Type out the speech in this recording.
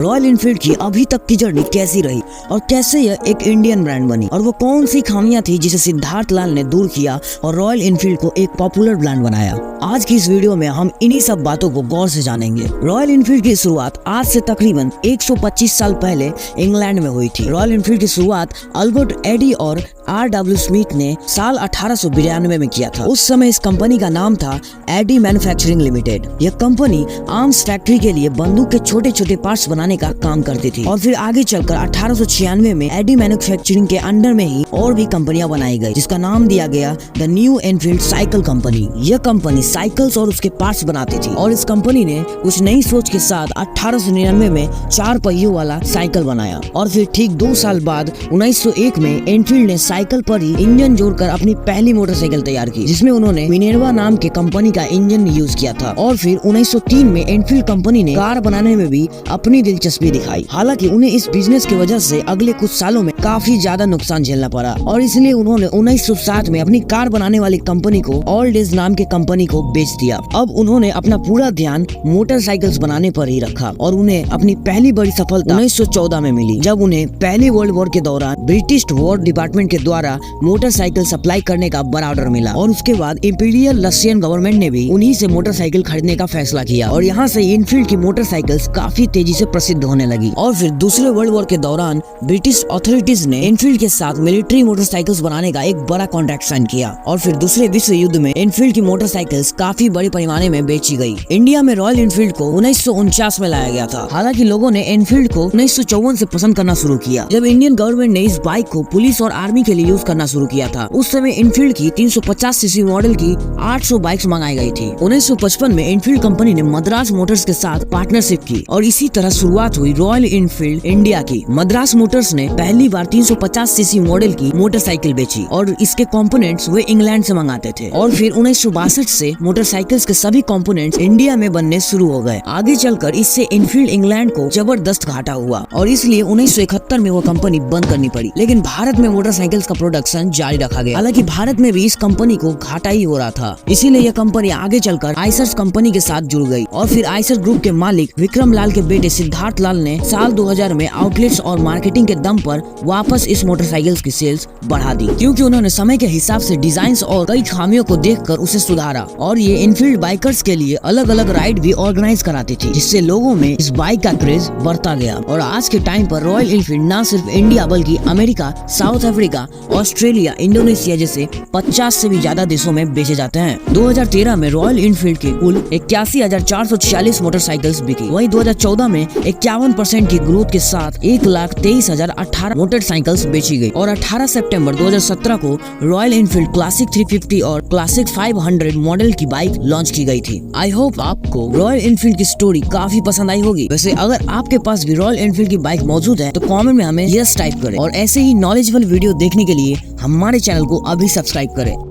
Royal Enfield की अभी तक की जर्नी कैसी रही और कैसे यह एक इंडियन ब्रांड बनी और वो कौन सी खामियां थी जिसे सिद्धार्थ लाल ने दूर किया और रॉयल एनफील्ड को एक पॉपुलर ब्रांड बनाया। आज की इस वीडियो में हम इन्हीं सब बातों को गौर से जानेंगे। रॉयल एनफील्ड की शुरुआत आज से तकरीबन 125 साल पहले इंग्लैंड में हुई थी। रॉयल एनफील्ड की शुरुआत अल्बर्ट एडी और R.W. स्मिथ ने साल 1892 में किया था। उस समय इस कंपनी का नाम था एडी मैन्युफैक्चरिंग लिमिटेड। यह कंपनी आर्म्स फैक्ट्री के लिए बंदूक के छोटे छोटे पार्ट्स बनाने का काम करती थी और फिर आगे चलकर 1896 में एडी मैन्युफैक्चरिंग के अंडर में ही और भी कंपनियां बनाई गई, जिसका नाम दिया गया the new Enfield cycle company. यह कंपनी साइकिल्स और उसके पार्ट्स बनाती थी और इस कंपनी ने कुछ नई सोच के साथ 1899 में 4 पहियों वाला साइकिल बनाया और फिर ठीक 2 साल बाद 1901 में एनफील्ड ने साइकिल पर ही इंजन जोड़कर अपनी पहली मोटरसाइकिल तैयार की, जिसमें उन्होंने मिनेर्वा नाम के कंपनी का इंजन यूज किया था। और फिर 1903 में एनफील्ड कंपनी ने कार बनाने में भी अपनी दिलचस्पी दिखाई। हालांकि उन्हें इस बिजनेस की वजह से अगले कुछ सालों में काफी ज्यादा नुकसान झेलना पड़ा और इसलिए उन्होंने 1907 में अपनी कार बनाने वाली कंपनी को ऑल डेज नाम के कंपनी को बेच दिया। अब उन्होंने अपना पूरा ध्यान मोटरसाइकिल्स बनाने पर ही रखा और उन्हें अपनी पहली बड़ी सफलता 1914 में मिली, जब उन्हें पहले वर्ल्ड वॉर के दौरान ब्रिटिश वॉर डिपार्टमेंट के द्वारा मोटरसाइकिल सप्लाई करने का बड़ा ऑर्डर मिला। और उसके बाद इंपीरियल रशियन गवर्नमेंट ने भी उन्हीं से मोटरसाइकिल खरीदने का फैसला किया और यहाँ से एनफील्ड की मोटरसाइकिल्स काफी तेजी से प्रसिद्ध होने लगी। और फिर दूसरे वर्ल्ड वॉर के दौरान ब्रिटिश अथॉरिटीज ने एनफील्ड के साथ मिलिट्री मोटरसाइकिल्स बनाने का एक बड़ा कॉन्ट्रैक्ट साइन किया और फिर दूसरे विश्व युद्ध में एनफील्ड की मोटरसाइकिल्स काफी बड़े पैमाने में बेची गई। इंडिया में रॉयल एनफील्ड को 1949 में लाया गया था। हालांकि लोगों ने एनफील्ड को 1954 से पसंद करना शुरू किया, जब इंडियन गवर्नमेंट ने इस बाइक को पुलिस और आर्मी के लिए यूज करना शुरू किया था। उस समय एनफील्ड की 350 सीसी मॉडल की 800 बाइक्स मंगाई गई थी। 1955 में एनफील्ड कंपनी ने मद्रास मोटर्स के साथ पार्टनरशिप की और इसी तरह शुरुआत हुई रॉयल एनफील्ड इंडिया की। मद्रास मोटर्स ने पहली बार 350 सीसी मॉडल की मोटरसाइकिल बेची और इसके कंपोनेंट्स वे इंग्लैंड से मंगाते थे। और फिर 1962 से मोटरसाइकिल्स के सभी कंपोनेंट्स इंडिया में बनने शुरू हो गए। आगे चलकर इससे एनफील्ड इंग्लैंड को जबरदस्त घाटा हुआ और इसलिए 1971 में वो कंपनी बंद करनी पड़ी, लेकिन भारत में मोटरसाइकिल्स का प्रोडक्शन जारी रखा गया। हालांकि भारत में भी इस कंपनी को घाटा ही हो रहा था, इसीलिए यह कंपनी आगे चलकर आइसर कंपनी के साथ जुड़ गई और फिर आइसर ग्रुप के मालिक विक्रम लाल के बेटे सिद्धार्थ लाल ने साल 2000 में आउटलेट्स और मार्केटिंग के दम पर वापस इस मोटरसाइकिल्स की सेल्स बढ़ा दी, क्योंकि उन्होंने समय के हिसाब से डिजाइन और कई खामियों को देखकर उसे सुधारा। और ये एनफील्ड बाइकर्स के लिए अलग अलग राइड भी ऑर्गेनाइज कराती थी, जिससे लोगों में इस बाइक का क्रेज बढ़ता गया। और आज के टाइम पर रॉयल एनफील्ड न सिर्फ इंडिया बल्कि America, south Africa, Australia, Indonesia जैसे 50 से भी ज्यादा देशों में बेचे जाते हैं। 2013 में रॉयल एनफील्ड के कुल 81,446 मोटरसाइकिल्स बिकी। वहीं 2014 में 51% की ग्रोथ के साथ 1,23,018 मोटरसाइकिल्स बेची गई और 18 सितंबर 2017 को रॉयल एनफील्ड क्लासिक 350 और क्लासिक 500 मॉडल की बाइक लॉन्च की गई थी। आई होप आपको रॉयल एनफील्ड की स्टोरी काफी पसंद आई होगी। वैसे अगर आपके पास भी रॉयल एनफील्ड की बाइक मौजूद है तो कमेंट में हमें यस टाइप करें और ऐसे ही नॉलेजेबल वीडियो देखने के लिए हमारे चैनल को अभी सब्सक्राइब करें।